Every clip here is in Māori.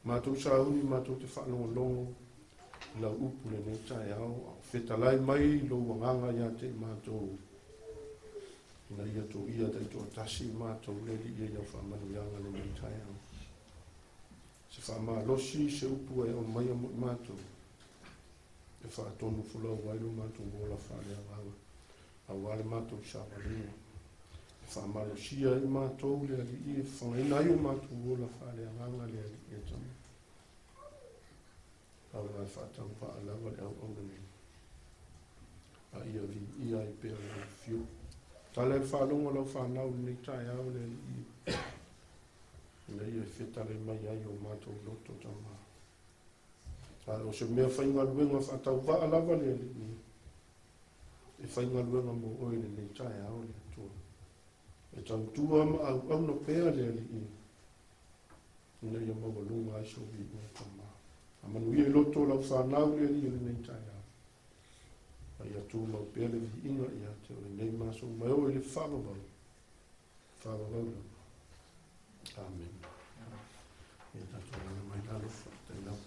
Mātou sauni, mātou te whanongonongo, lau upu le nei tai au, whetalai mai lo wanganga ia te mātou. Ina ia tō ia tai tō tasi mātou leli ia iau whamanu ianga le nei tai au. Se whama losi se upu e o mai amu mātou. E whaatonu fulau wailu mātou ngola whare au au. Au wale mātou sa walinga. E whama losia i mātou le ali i e whangaina i o mātou ngola whare au anga le ali i e tamu. Au ai whaatau whaalawa le au au nei. A ia vi ia i pēr le fiu. Tale whalonga lau whanau nei tai au le i. Ina ia whetale mai ai o mātou loto tama. A o se mea whainga luenga whaatau whaalawa le i. E whainga luenga mo oi le nei tai au le atua. E tau tua ma au no pēr le i. Ina ia mawa lunga aiso vi o tama. Amanu ia loto lau whanau le i le nei tai au. Ai atu mau pele vi inga i ate o nei maso mai o le whanawau. Whanawau. Amen. E tatu ana mai lalo whatenau.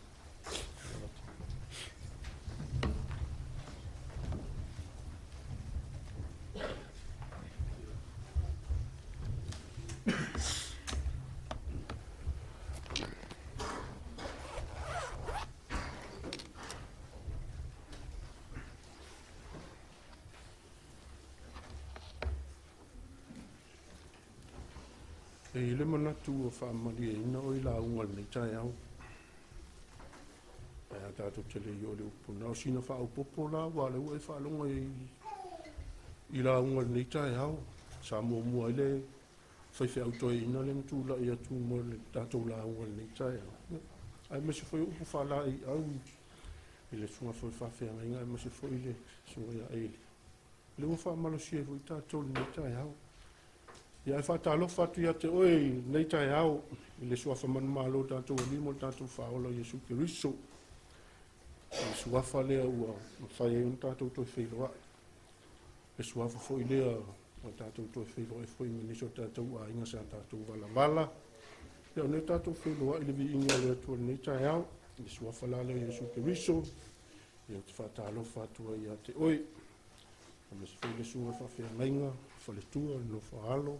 E le manatu o whaamari e ina o i la unga nei tai au. E a tātou te le i o le upu. Nau sina wha popo la wale ua e whaalonga i la unga nei tai au. Sa mua i le whaiwhi au toi ina le mtu la i atu mo le tātou la unga nei tai au. Ai masi whai upu whala i au. I le sunga whai whawhia inga ai masi whai le sunga ia eili. Le ua whaamalo sie fui tātou nei tai au. Ia e whatalofa atu ia te oe nei tai au i le suafa manumalo tātou alimo tātou whaola Iesu Keriso. Le suafa lea ua whai e un tātou toi whailoa. Le suafa foi lea o tātou toi whailoa e foi meniso tātou a inga sa tātou wala wala. Ia ne tātou whailoa i le vi inga lea tua nei tai au. Le suafa la lea Iesu Keriso. Ia te whatalofa atua ia te oe. Me se foi le sunga whawhia mainga, whale tua, no whaalo.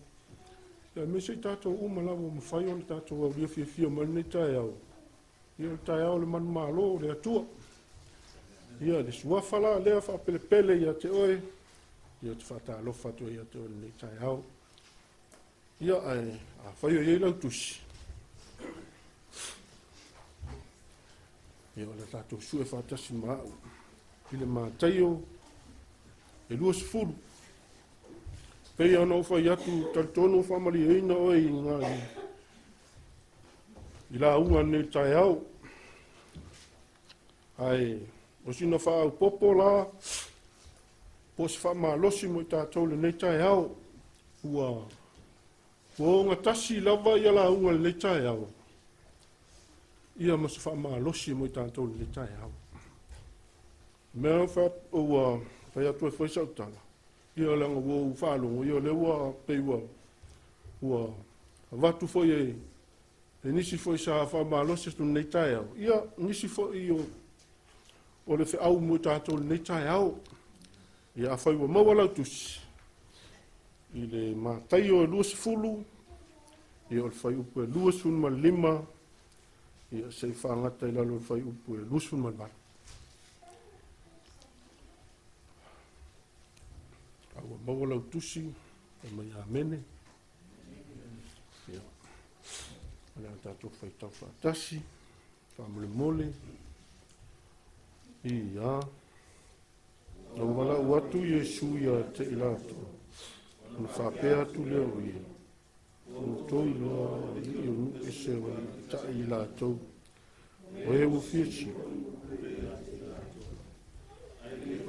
Ia me se tātou umalawa ma whai o le tātou au ria fia mani tai au. Ia le tai au le manu malo le atua. Ia le suafala lea whapelepele ia te oe. Ia te whatalofa atua ia te oe nei tai au. Ia ai, a whai o iei lau tusi. Ia le tātou sue whatasi maau. Ile mātaio, e lua sifuru. Pei ana o whai atu talitono o whamali eina oe i ngā i la unga nei tai au. Ai, o sina wha au popo la, po se wha maa losi mo i tātou le nei tai au. Ua ngā tasi lava i la unga le nei tai au. Ia ma se wha maa losi mo i tātou le nei tai au. Mea wha ua whai atu e whaisau tala. Ia langa ua whalongo, ia le ua pei ua watu foi e nisi foi sa wha maa losi tu nei tai au. Ia nisi foi o le au mo i tātou le nei tai au. Ia a whai ua mawalau tusi. I le mātai o e lua sifulu. Ia o le whai upu e lua sunma lima. Ia se whangata i lalo le whai upu e lua sunma lima. Aua mawalau tusi, e mai a mene. Ia. Ana tātou whai tau whaatasi, whamole mole. Ia. Nau wala watu Iesu ia te ilato. Nau whapea atu leo ia. Nau toi loa i unu e sewa ta ilato. O e ufiesi.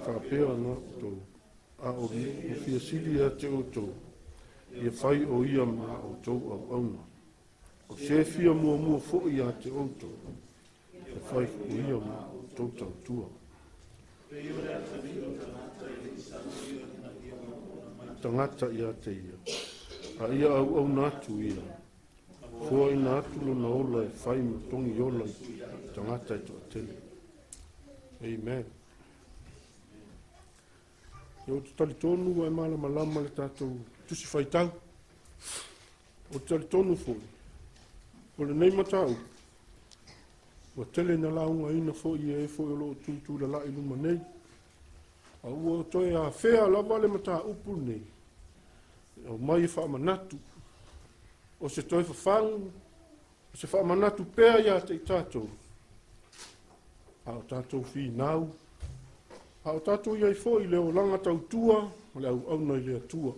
Whapea na tau. A o ufiesili ia te oto. Ia whai o ia ma o tau au auna. O se fia mua fo ia te oto. Ia whai o ia ma o tau tau tua. Tangata ia te ia. A ia au natu ia. Fua i natu lo na ola e whai mo tongi ola i tangata i toa tele. Amen. Ia o te talitonu e malama le tātou tusi whaitau. O te talitonu fo. O le nei matau. Wa tele na launga ina fo i e fo i lo tu la lai luma nei. A ua toi a whea lava le mata upu nei. O mai wha manatu. O se toi whawhangu. O se wha manatu pēa ia te i tātou. A o tātou whi nau. A o tātou iai fo i leo langa tau tua. O le au na i lea tua.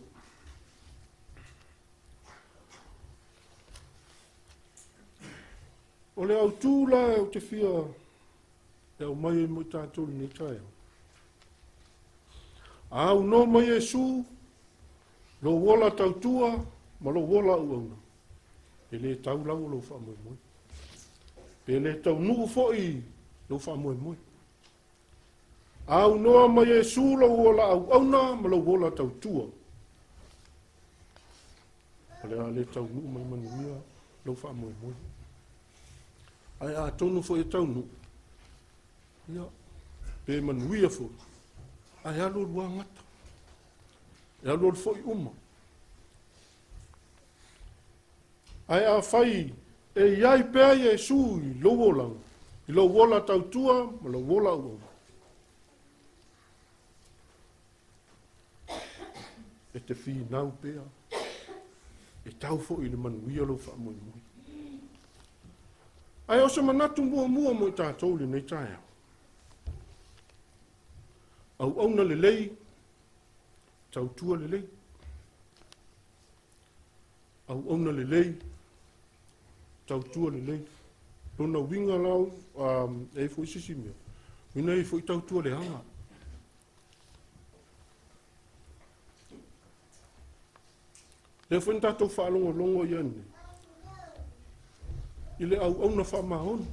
O le au tūla e o te whia e au mai e mo i tātou ni tai au. A au no mai e su, lo wola tau tua, ma lo wola au auna. E le tau lau lo wha moe moe. E le tau nuu fo i lo wha moe moe. A au no mai e su, lo wola au auna, ma lo wola tau tua. A le tau nuu mai manu mia, lo wha moe moe. Ai a tonu fo e taunu. Ia, pe manuia fo. Ai alo lua ngata. E alo fo i uma. Ai a fai e iai pea e su i lo wola. I lo wola tau tua, ma lo wola ua. E te fi nau pea. E tau fo i le manuia lo fa moi moi. Ai o se manatu mua mo i tātou le nei tai au. Au auna le lei, tau tua le lei. Au auna le lei, tau tua le lei. Lona winga lau, e fo i sisi mea. Wina e fo i tau tua le hanga. Le fwin tatou whaalongo longo iane. Ile au na whamahon.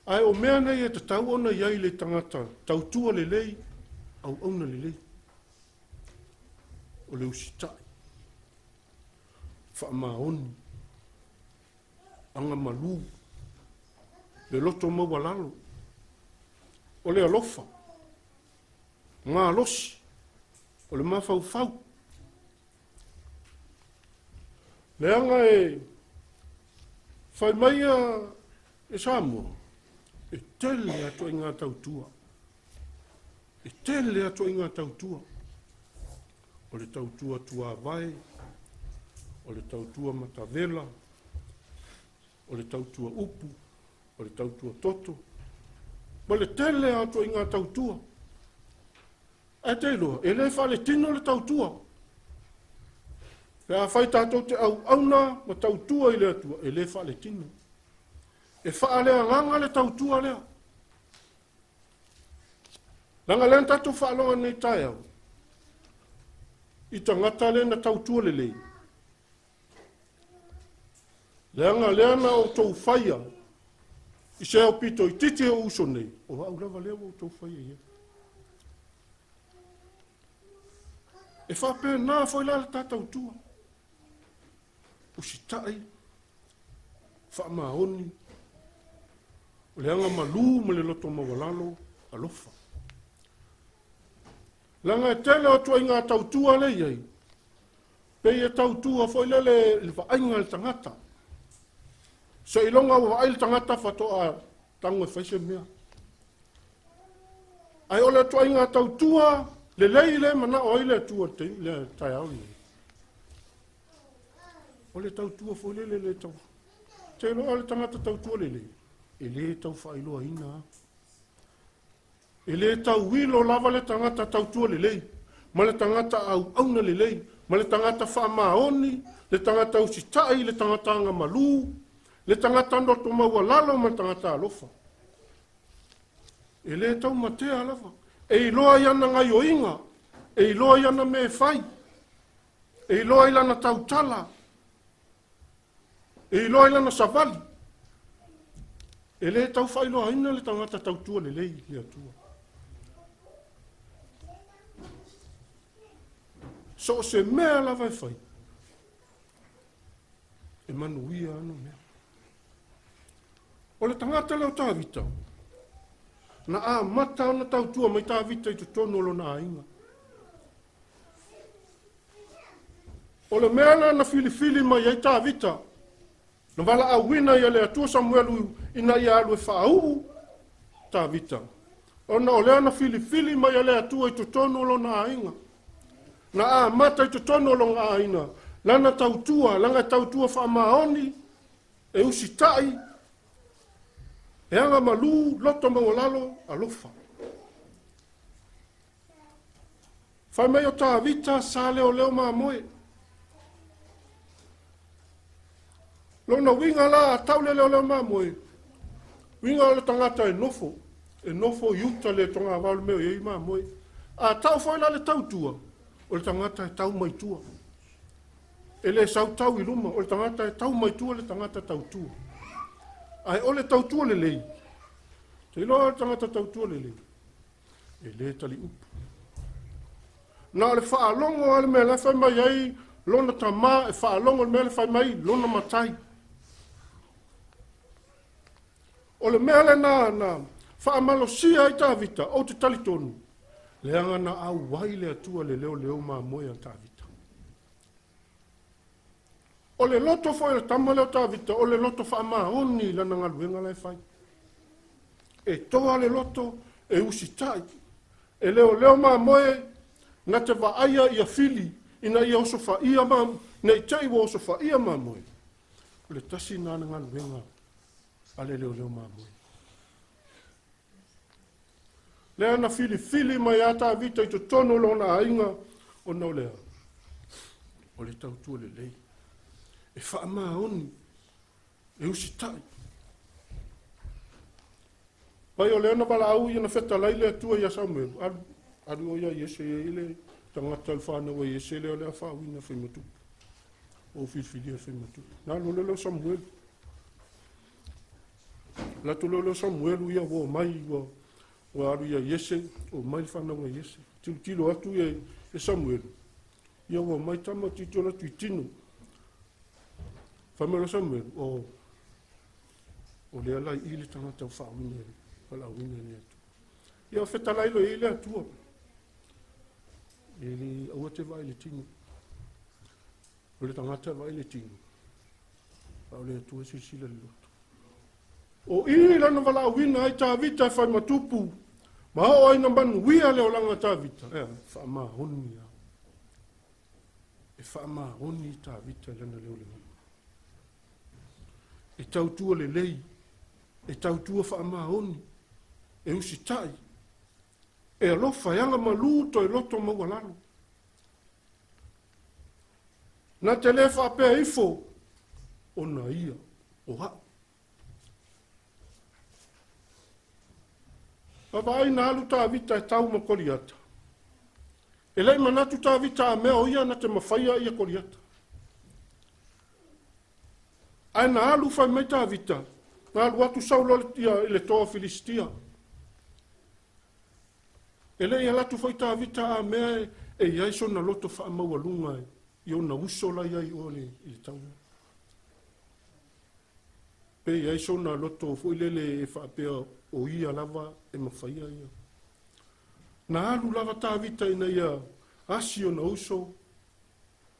Ai o mea nei e te tau ona iai le tangata. Tau tua le lei, au na le lei. O le usitai. Whamahon. Anga malu. Le loto mawalalo. O le alofa. Ngā losi. O le mawhau. Le anga e whai maia e Samoa. E tele ato i ngā tautua. E tele ato i ngā tautua. O le tautua tua vai. O le tautua matavela. O le tautua upu. O le tautua toto. Ma le tele ato i ngā tautua. E te loa, e le whale tino le tautua. E a whai tātou te auna ma tautua i le atua, e le whale tino. E whaalea nganga le tautua lea. Langa lea tātou whaalonga nei tai au. I tangata le na tautua le lei. Leanga leana o tau whaia. I se au pito i titi o uso nei. O au lava lea o tau whaia ia. E whape nā whai lala tātou tua. Usi tai. Whaamahoni. O leanga malu ma le loto mawalalo alofa. Langa e tele o tua i ngā tautua le iei. Pei e tautua whai lele le whainga le tangata. So ilonga wa ai le tangata whatoa tango e whaise mea. Ai ole tua i ngā tautua le lei le mana o ile tua te le tai au ni. O le tautua fo le tau. Te lo le tangata tautua le. E le tau whailoa ina. E le tau wilo lava le tangata tautua le lei. Ma le tangata au na le lei. Ma le tangata whaamaoni. Le tangata usitai, le tangata anga malu. Le tangata ndoto maua lalo ma le tangata alofa. E le tau matea lava. E iloa iana ngai o inga. E iloa iana me fai. E iloa ilana tautala. E iloa ilana savali. E le tau whailoa ina le tangata tautua le lei le atua. So se mea lava e fai. E manuia ano mea. O le tangata leo tāwita. Na a mata ona tautua mai tāwita i tutono lo na inga. O le mea na filifili mai ai tāwita. Na wala a wina ia le atua Samuelu ina ia alu e whaau tāwita. O na o lea na filifili mai le atua i tutono lo na inga. Na a mata i tutono lo na inga. Lana tautua, langa tautua whaamaoni e usitai. E anga malu, loto mawalalo, alofa. Whai mei o tā vita, sā leo leo mā moe. Lona winga la, tau leo leo mā moe. Winga le tangata e nofo. E nofo iuta le tonga walu meo e mā moe. A tau whai la le tautua. O le tangata e tau maitua. E le sau tau i luma. O le tangata e tau maitua le tangata tautua. Ai ole tautua le lei. Te iloa tangata tautua le lei. E le tali upu. Na le whaalongo ale mea le whai mai ai, lona tamā, e whaalongo le mea le whai mai, lona matai. O le mea le na whaamalosia ai tāwita, o te tali tonu. Le anga na au wai le atua le leo mā moe a tāwita. O le loto foi le tama leo tāwita, o le loto whaamaoni lana ngaluenga lai whai. E toa le loto, e usitai. E leo mā moe, na te waaia ia fili, ina ia oso whaia mā, nei tei wa oso whaia mā moe. O le tasi nana ngaluenga, ale leo mā moe. Lea na fili mai a tāwita i to tono lona ainga, o nau lea. O le tautua le lei. E whaamaoni, e usitai. Pai o leona wala au i na wheta laile atua i a Samuelu. Aru o ia Iese ile tangata al whanau o Iese leo lea whawina whaimatu. O whiwhiria whaimatu. Nā lolelo Samuel. Lato lolo Samuel ia wo mai o aru ia Iese o mai whanau o Iese. Tilo atu e Samuel. Ia wo mai tama titola tuitino. Whamelo Samuel o lea lai ile tangata whawina e. Wala wina ni atu. Ia whetalailo ile atua. Ele aua te vai le tino. O le tangata vai le tino. Au le atua sisila le loto. O ili lana wala wina ai tā vita e whai matupu. Ma o ai na manu wia leo langa tā vita. Wha maa honi au. E wha maa honi tā vita lana leo le manu. E tautua le lei. E tautua wha maa honi. E usi tai. E alofa yanga maluto e loto mawalalo. Na te le whapea ifo. O na ia. O hao. Papa na alu tā vita e tau ma koriata. E lei manatu tā vita a mea o ia na te mawhaia ia koriata. Ai na alu whai mai tā vita. Na alu atu saulo i le toa Filistia. E lei alatu whai tā vita a mea e iai so na loto wha maua lunga e. I o na uso la iai o le tau. Pe iai so na loto fo ilele e whaapea o ia lava e mawhaia ia. Na alu lava tā vita ina ia asi o na uso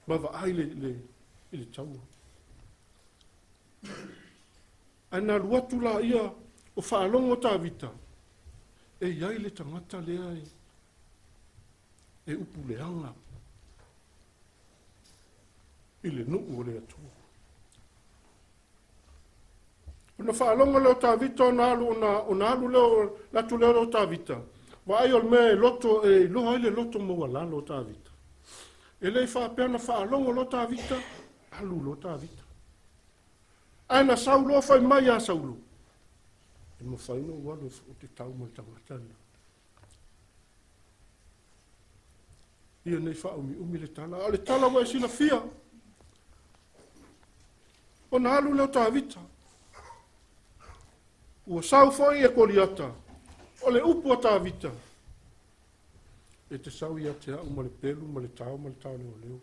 mawa ai le tau. Ana luatu la ia o whaalongo tā vita. E iai le tangata lea e upu leanga. I le nuu o le atua. Ona whaalonga leo tā vita o na alu leo latu leo tā vita. Wa ai ol mea loto e loha ai le loto maua lalo tā vita. E lei whaapea na whaalonga lo tā vita, alu lo tā vita. Aina saulo whai mai a saulo. E mo whaino walo o te tau mai tangatana. Ia nei whaumi le tala. A le tala wa e sila fia. O na alu leo tā vita. Ua sau foi e koriata. O le upu a tā vita. E te sau ia te au ma le pelu, ma le tau leo leo.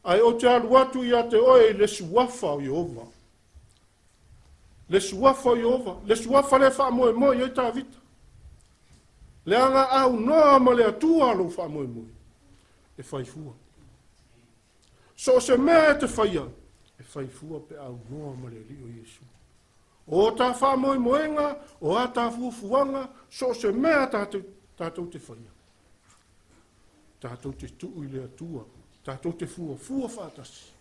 Ai o te alu atu ia te oe le suafa o Jehova. Le suafa o Jehova. Le suafa le wha moe moe i tā vita. Le anga au noa ma le atua alo wha moe moe. E whaifua. So se mea te whaia. E whaifua pe au noa ma le rio Jesu. O tā wha moe moenga, o a tā fuafuanga, so se mea tātou te whaia. Tātou te tuu i le atua. Tātou te fua whātasi.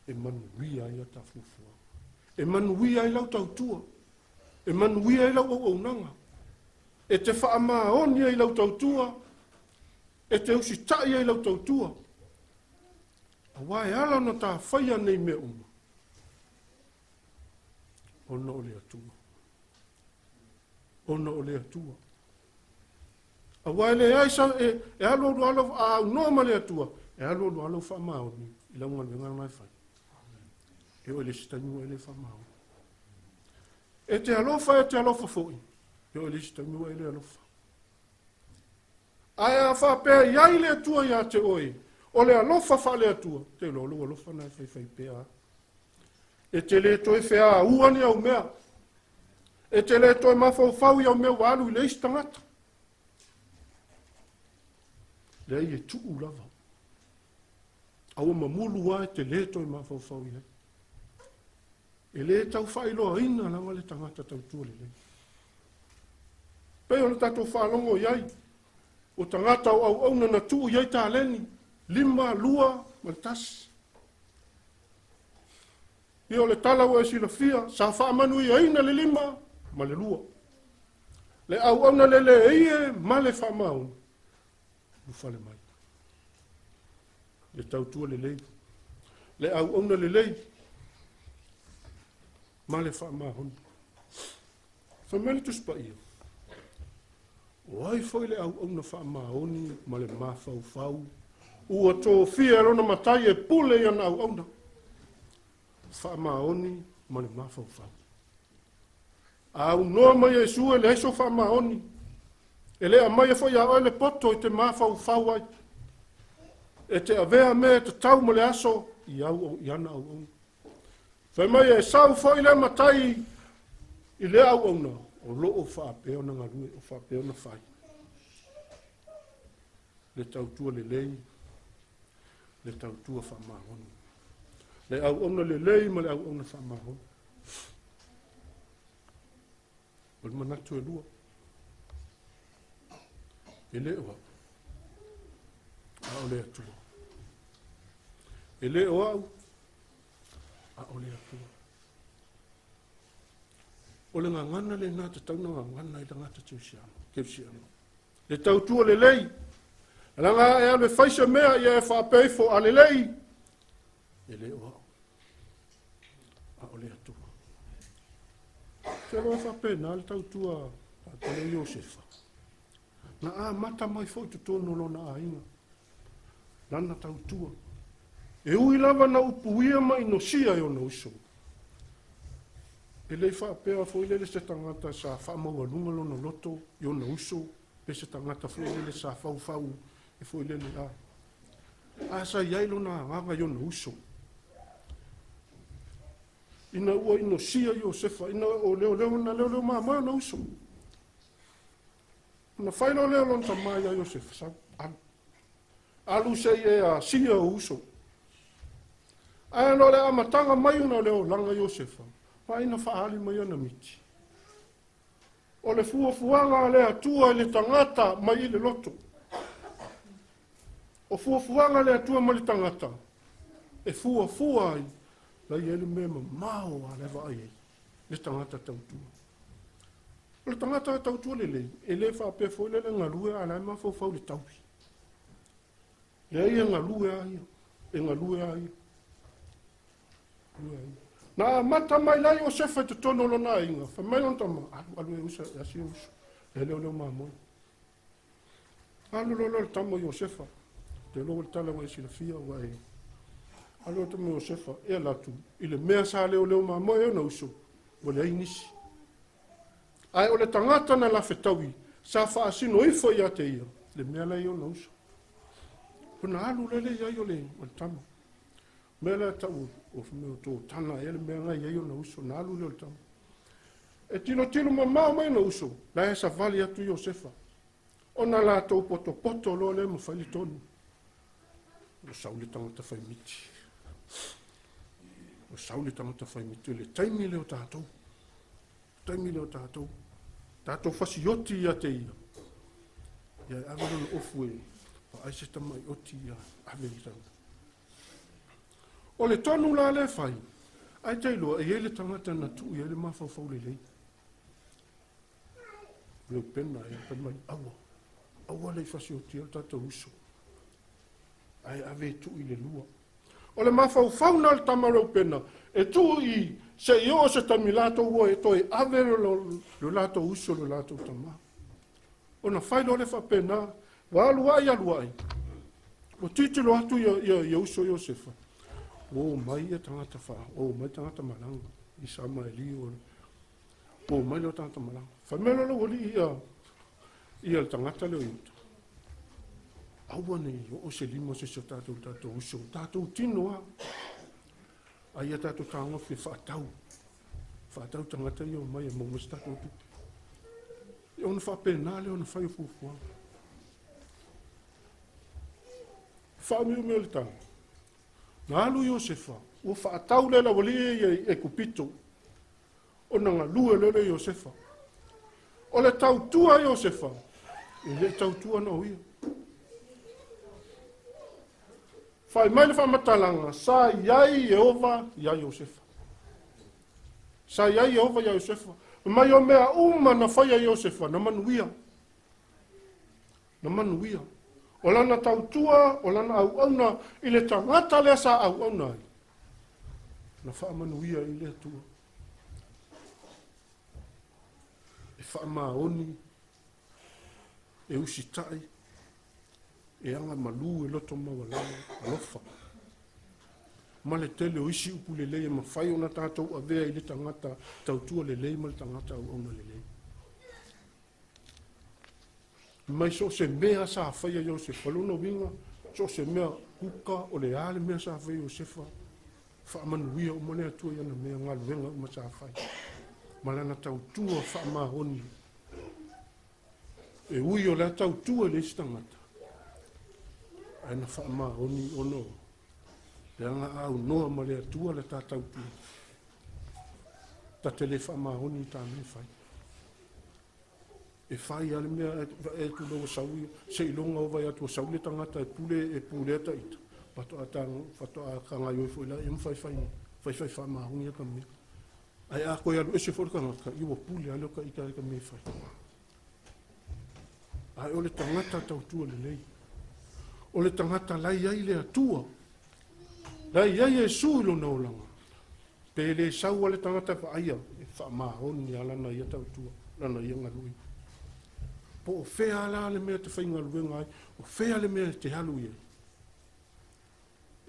E manuia ia tā fuafua. E manuia i lau tautua. E manuia i lau au nanga. E te whaamaonia i lau tautua. E te usitai i lau tautua. A wae ala na tā whaia nei me uma. Ona o le atua. Ona o le atua. A wae le aisa e alo a unoma le atua. E alo whaamaoni. I lau ngana ngana mai whai. E o le sitanua e le whamau. E te alofa foi. E o le sitanua e le alofa. Ai a whapea iai le atua ia te oi. O le alofa wha le atua. Te lolo alofa nai whai pea. E te le toi whea uani au mea. E te le toi mawhau i au mea walu i le istangata. Le ai e tuu lava. Aua mamulu a e te le toi mawhau i le. E le tau whailoa ina langa le tangata tau tua le le. Pei ona tatou whalongo iai. O tangata au auna na tuu iai tā leni. 5, 2, maltasi. Ia o le tala ua e sila fia. Sa whaamanu i aina le 5, ma le 2. Le au auna le ie, ma le whaamau. Lufale mai. Le tau tua le lei. Le au auna le lei. Ma le wha mahon. Whamele tu spa ia. Oi foi le au na fa maoni ma le mafau fau. Ua tō fia rona matai e pule ia na au na. Fa maoni ma le mafau fau. Au noa mai e sua le heso fa maoni. E le a mai e foi a le poto i te mafau fau ai. E te avea me te tau ma le aso i au i ana au. Fa mai e sau foi le matai i le au na. O loo fa apeo na ngarue o fa apeo na fai. Le tautua le lei. Le tautua fa maoni. Le au ona le lei ma le au ona fa maoni. O le manatu e lua. E le oa. A o le atua. E le oa au. A o le atua. O le ngangana le nā te tau na ngangana i tangata teusiano. Le tautua le lei. Langa e ale faisa mea ia e whapei fo ale lei. E le oa. A o le atua. Te roa whapei nā le tautua a tale Iosefa. Na a mata mai fo te tono lo na a inga. Nana tautua. E ui lava na upuia mai no sia e o na uso. E lei whapea fo i lele se tangata sa whamau alunga lo na loto i o na uso. Pe se tangata fo i lele sa fau e fo i lele a. A sa iai lo na nganga i o na uso. Ina ua ino sia Iosefa. Ina o leo na leo maa na uso. Na whaino leo lon tamai a Iosefa. Sa alu se e a sia o uso. Aia no le amatanga mai una leo langa Iosefa. Pa ina whaali mai ana miti. O le fuafuanga le atua le tangata mai i le loto. O fuafuanga le atua mai le tangata. E fuafua ai. La i ele mema mao a lewa ai. Le tangata tautua. O le tangata tautua le lei. E le whape fo le ngalue a lai mafau fau le taupi. Le ai e ngalue ai. E ngalue ai. Na mata mai lai o sefa te tono lo na inga. Fa mai on tama. Alu e usa e asi usa. E leo mamoi. Alu lo tamo i o sefa. Te lo il tala wa isi la fia wa e. Alu tamo i o sefa. E latu. Ile mea sa leo mamoi e na uso. Wa le nisi. Ai o le tangata na la fetawi. Sa fa asino ifo ia te ia. Le mea lai o na uso. Puna alu lele ia i o le tamo. Mela tau o fumeu tō tana ele mea ngai ei o na uso na alu leo tau. E tino mamau mai na uso, la e sa vali atu Iosefa. O na la tau poto lo le mo whaili tonu. O sauli tangata whai miti. O sauli tangata whai miti le taimi leo tātou. Taimi leo tātou. Tātou whasi oti ia te ia. Ia e awero na ofu e. Pa aise tamai oti ia aweri tangata. O le tonu la le fai. Ai te iloa, e ele tangata na tu, e ele mawhau le lei. Leo pena, e pe mai awa. Awa le fasi o tia tata uso. Ai ave tu i le lua. O le mawhau na le tamarau pena. E tu i se i o se tamilato ua e toi ave lo lato uso lo lato tama. O na fai lo le fa pena. Wa aluai. O titilo atu i uso Iosefa. O mai e tangata wha, o mai tangata malanga, i sama e li o mai leo tangata malanga. Whamelo lo wali ia le tangata leo iuta. Aua nei, o se lima se so tātou uso, tātou tino a. Ai a tātou tāngo whi whaatau tangata i o mai e maumas tātou tupi. I ona whapena leo na whai o fufua. Whaamiu meo le tanga. Na alu Iosefa, ua whaatau lela wali e kupito. O na ngalue lele Iosefa. O le tautua Iosefa. E le tautua na uia. Whai mai le whamatalanga, sa iai Jehova ia Iosefa. Sa iai Jehova ia Iosefa. Mai o mea uma na whai a Iosefa, na manuia. O lana tautua, o lana au-auna, i le tangata lea sa au-auna ai. Na whaamanuia i le atua. E whaamaoni, e usi tai, e anga malu e loto mawalanga, alofa. Ma le tele o isi upu le lei, ma whai ona tātou a vea i le tangata, tautua le lei, ma le tangata au ona le lei. Mai so se mea sa whaia Iosefa, luna winga, so se mea kuka o le ale mea sa whaia Iosefa, whaamanuia o mane atua iana mea ngalu wenga o ma sa whai. Malana tautua whaamahoni. E ui o le tautua le istangata. Aina whaamahoni ono. Le anga au noa ma le atua le tautua. Ta tele whaamahoni ta me whai. E whai ale mea e tu loa saui, se ilonga o vai atua sauli tangata e pule ata ita. Pato a kanga ioi fo ila, im whai whaamahoni a ka mea. Ai a koe alu ese fōr kangata, iwa pule alo ka ika ka me whai. Ai o le tangata tautua le lei. O le tangata lai ai le atua. Lai ai e suilo na olanga. Pe le sau le tangata pa aia, e whaamahoni alana ia tautua, lana ia ngarui. Po o whea ala le mea te whainga luenga ai, o whea le mea te halu ia.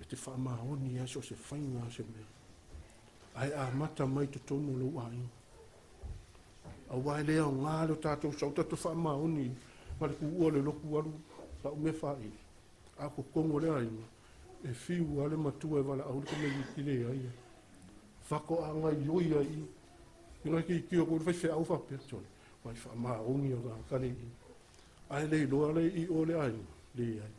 E te whaamahoni ia so se whainga se mea. Ai a mata mai te tono lo ai. A wai lea o ngalo tātou sau tatu whaamahoni, ma le ku ua le loku alu, la ume whai. A ko kongo lea ai, e whiu ale matua e wala au le kame i le ai. Whako a ngai ioi ai, i ngai ki kio ko le whai au whapea tole. Wai whaamahoni o ngā kare i. Ai le loa le i o le ai, le ai.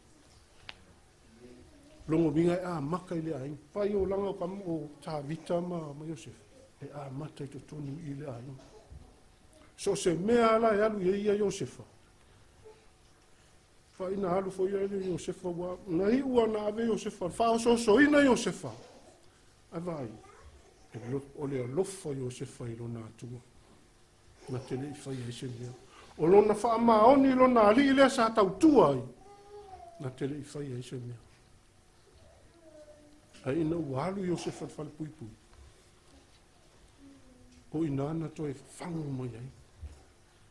Longo vinga e a maka i le ai. Pai o langa o kam o tā vita ma Iosef. E a mata i to tonu i le ai. So se mea ala e alu ia Iosefa. Fa ina alu fo ia Iosefa wa. Na hi ua na ave Iosefa. Fa o so ina Iosefa. A vai. E o le alofa Iosefa i lona atua. Na tele i fai e se mea. O lona wha maoni lona ali i lea sa tautua ai. Na tele i fai e se mea. Ai ina ualu Iosefa whale pui pui. O ina ana to e whangu mai ai.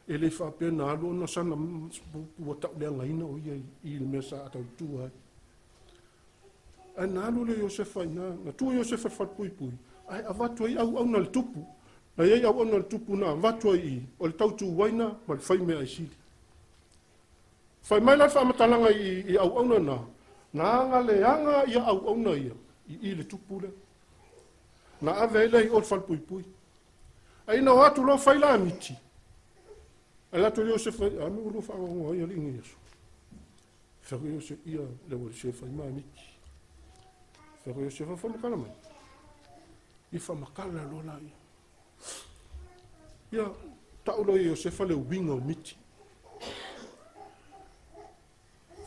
E le whapea na alu ona sana ua tau lea ngaina o ia i le mea sa tautua ai. Ai na alu le Iosefa ina, na tua Iosefa whale pui pui. Ai avatu ai au na le tupu. Na iei au na le tupu na avatu ai i. O le tautu waina ma le whai mea i sili. Whai mai lai whamatalanga i au na. Na anga le anga i au na ia. I le tupu le. Na ave ele i o le whalpui pui. Ai na watu lo whaila amiti. Ai lato leo se whai, a me ulo whaongo ai alingi yesu. Whero yo se ia lewa se whai maa amiti. Whero yo se whai whamakala mai. I whamakala lo la ia. Ia, taulo yo se whai le winga o miti.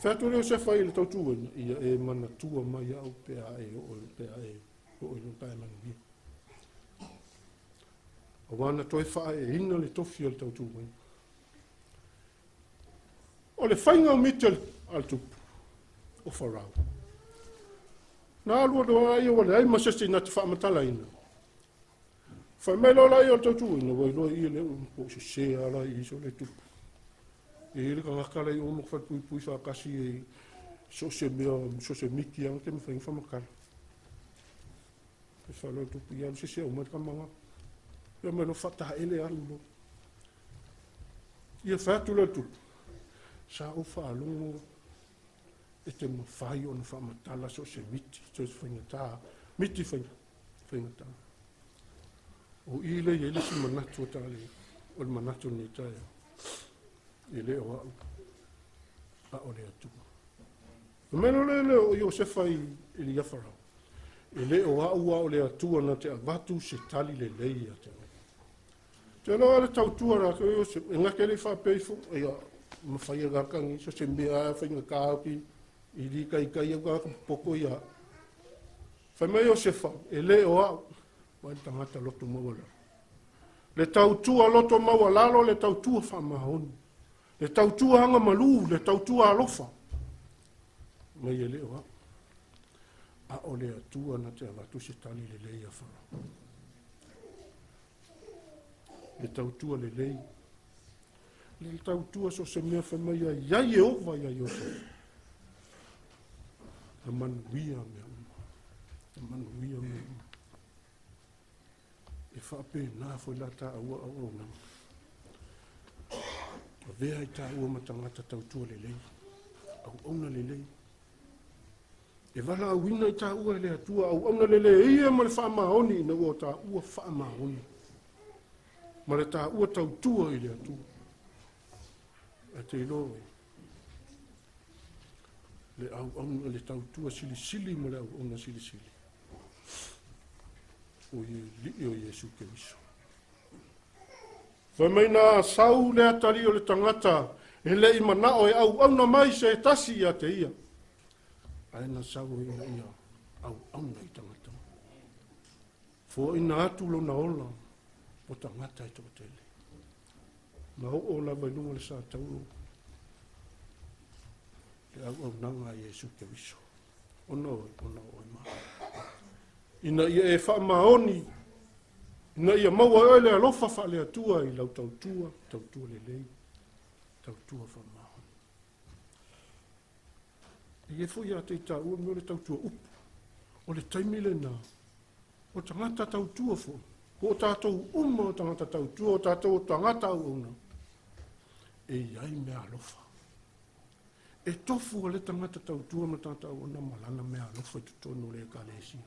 Whato leo se whai le tautua ia e mana tua mai au pea e o ilo tae manu bia. A wana toi whae e ina le tofi al tautua mai. O le whainga o miti al tupu o wharau. Nā alua doa ai o wale ai masese na te whaamatala ina. Whai mai lola i o tautua ina wai loa i le o se se ala i so le tupu. E ele ka ngakala i o mo whai pui whakasi e so se miki anga ke me whainga whamakala. E whalo tupu i alu se se o mai kamanga. Ia mai lo whataha ele alu lo. Ia whatu le tupu. Sa o whaalongo e te mawhai o na whaamatala so se miti, so se whainga tā. Miti whainga tā. O ile i ele si manatu o tāle, o le manatu ni tāia. Ele o au, a o le atu. Meno le o Iosefa i li afarau. Ele o au a o le atua na te avatu se tali le lei a te. Te loa le tautua ra ke Iosefa, e ngake le whapeifu, e a mawhaia gakangi, so se mea whainga kāpi, i li kai au ka poko ia. Whai mai Iosefa, ele o au, mai tangata loto mawala. Le tautua loto mawalalo, le tautua whamahoni. Le tautua hanga malu, le tautua alofa. Mai ele o au. A o le atua na te avatu se tali le lei a whara. Le tautua le lei. le tautua so se mea whamai a iai e ova ia Iosef. A manuia mea uma. A manuia mea uma. E whape nā foi la tā aua au nang. A vea i tā ua matangata tautua lelei. Au auna lelei. E wala au ina i tā ua le atua au auna lelei. Ia ma le whaamaoni na ua tā ua whaamaoni. Ma le tā ua tautua i le atua. A te iloa le au le tautua sili sili mo le au sili sili o Iesu Keriso. Whamai nā sau le atari o le tangata e le ima nao e au na mai se tasi ia te ia. Ai na sau ina ia au na i tangata. Fo ina atu lo na ola o tangata i tōtele. Ma o la vailunga le sa tauro. Le au nanga Iesu Keriso. Ona oi ma. Ina ia e wha maoni. Ina ia maua e le alofa wha le atua i lau tautua le lei. Tautua wha maoni. E fui a te taua me o le tautua upu. O le taimile nā. O tangata tautua fo. O tātou o tangata tautua. O tātou o tangata au una. E iai me alofa. E tofu o le tangata tautua ma tātou ona malana me alofa i tutonu le kalesia.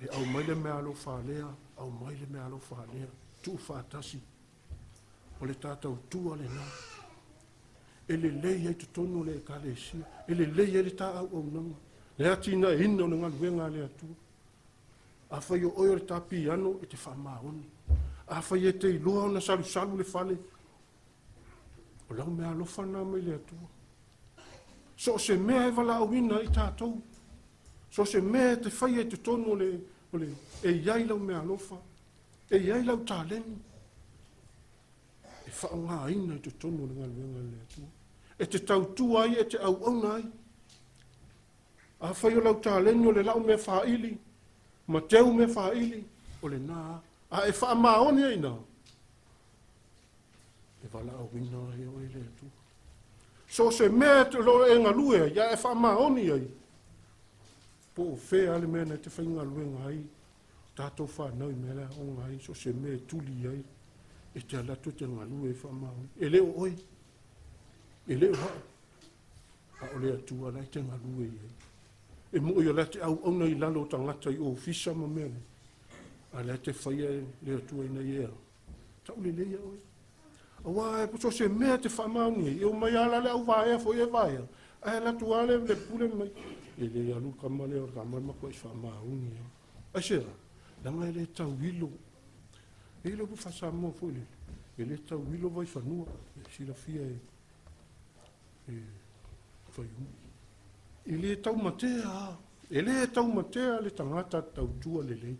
E au maile me alofa alea, au maile me alofa alea, tu whātasi. O le tātou tua le nā. E le lei ai tutonu le kalesia. E le lei ai le tā au au nanga. Le atina e ina o nga luenga le atua. A whai o oio le tāpi ano e te whamaoni. A whai e te iloa o na salu le whale. O lau mea alofa nā mai le atua. So se mea e wala au ina i tātou. So se mea te whai e te tono le e iai lau mea alofa. E iai lau tāleni. E whao ngā ina i te tono le ngaluenga le atua. E te tautua ai e te au au nai. A whai o lau tāleni o le lau mea whaili. Ma teu mea whaili. O le nā. A e wha maoni e nā. E wala au ina e o ele atu. So se mea te lo e ngalue, ia e wha maoni ai. Po o whea ale mea te whai ngalue ngai. Tātou whanau mea lea o ngai, so se mea tuli ai. E te alatu te ngalue e wha maoni. E leo oi. E leo hao. A o lea tua lai te ngalue ai. E mo i ala te au auna i lalo tangata i o fisa ma mea. A lea te whai e lea tua ina iea. Tau le lea oi. Awa e puso se mea te whamauni. E o mai ala le au vaea fo e vaea. Ai la tuale le pule mai. E le alu kamale o kamale mako e whamauni. Ai sea, langa e le tau wilo. E le ku whasamo fo le. E le tau wilo vai whanua. E sila fia e whaiu. E le tau matea. E le tau matea le tangata tau tua le lei.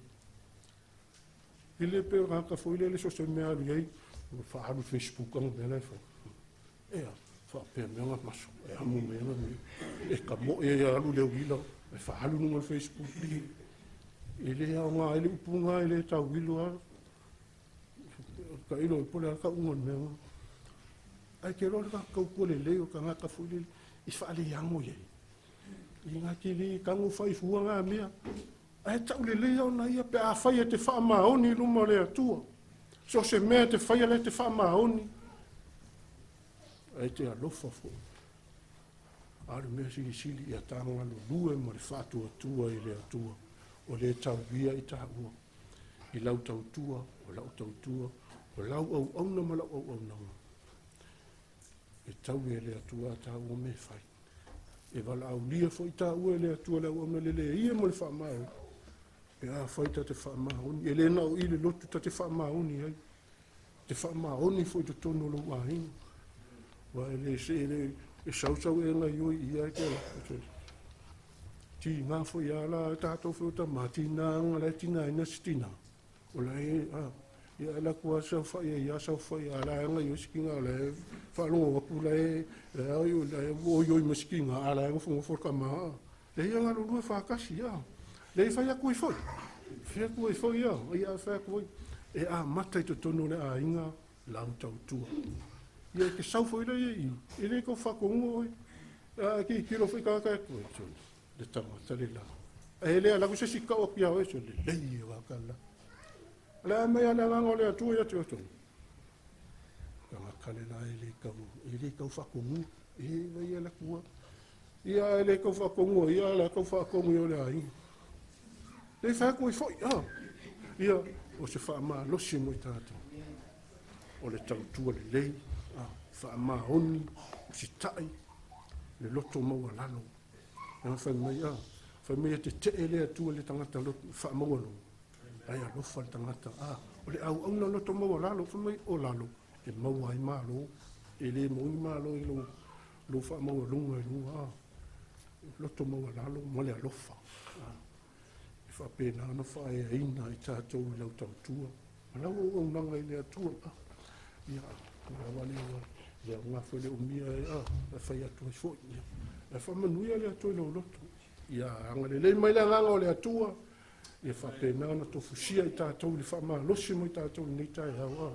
E le peo raka fo le so se mea alu iei. Whaaru Facebook ang mea lai whai. Ea, whapea mea ngā maso. E amu mea ngā mea. E ka mo e alu leo wila. E whaaru nunga Facebook. E le au ngā ele upu ngā ele tau wilo a. Ka ilo e pole a ka ungon mea ngā. Ai ke rore ka kaupua le leo ka ngā ka fwile. I whaale yango iei. I ngā ki le kango whai fua ngā mea. Ai tau le leo na ia pe a whai e te wha maoni luma le atua. So se mea te whaia le te wha maoni. Ai te alofa fo. Aru mea sili sili i a tanga lue ma le whātua tua i le atua. O le tau via i tā ua. I lau tau tua, o lau tau tua, o lau au auna ma lau au auna. E tau e le atua tā ua me whai. E wala au lia fo i tā ua le atua lau auna le le ia mo le wha mau. E a whaita te whaamaoni. E le nao i le lotu ta te whaamaoni ai. Te whaamaoni fo i te tono lo wahinga. Wa e le se e sausau e ngai oi i ai te la. Ti ngā fo i ala tātou fo ta mati nā ngā le tina ina sitina. O la e ala kua sau whai e ia sau whai ala e ngai o sikinga ala e whalonga wapu la e o ioi masikinga ala e ngafonga forka maa. Le ia ngā lorua whakasi ia. Le whai a koe whai. Whai a koe whai ia. Ia whai a koe. E a mata i te tono le a inga. lau tau tua. Ia ke sau foi la i le ko fa ko ngoi. Ki kilo foi ka ko so le tama tale la. Le la ko se sika o pia o so le i wa kala. La me ala ngole atu ya tu. Kanga kale la ile ka fa ko ngu. Ia la ko. Ia le ko fa ko ngu ia la ko fa ko ngu le ai. Le fa ko foi ia o se fa ma lo si mo tata. O le tau tua le lei. Fa ma honi si tai le loto mau lalo na fa me te ele tu le tangata lo fa mau lo ai lo fa tangata o le au no loto mau lalo fa me o lalo e mau ai malo ele mo malo lo fa mau lo loto mau lalo mo le lo fa fa pena no fa e ina i tato le tau tua na o nanga ile tua ia wale ya nga foi le umia fa ya tu fo ya fa manuia le tu lo loto ya anga le mai la nga le tua e fa pena na to fusia i tatou le fa ma lo si mo tatou ni ta ya wa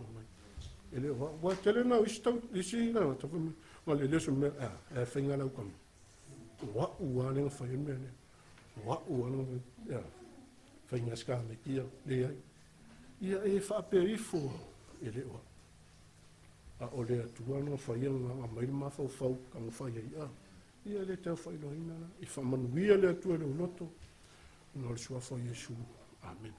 ele wa tele na isto isi na to ma le so me fa nga la kom wa le fa me ne wa ya fa nga ska me kia le ya e fa perifo ele wa o le atua no fa ia nga mai ma fa ka fa ia le te fa ina i fa manuia le atua le loto no le sua fa Yesu amen.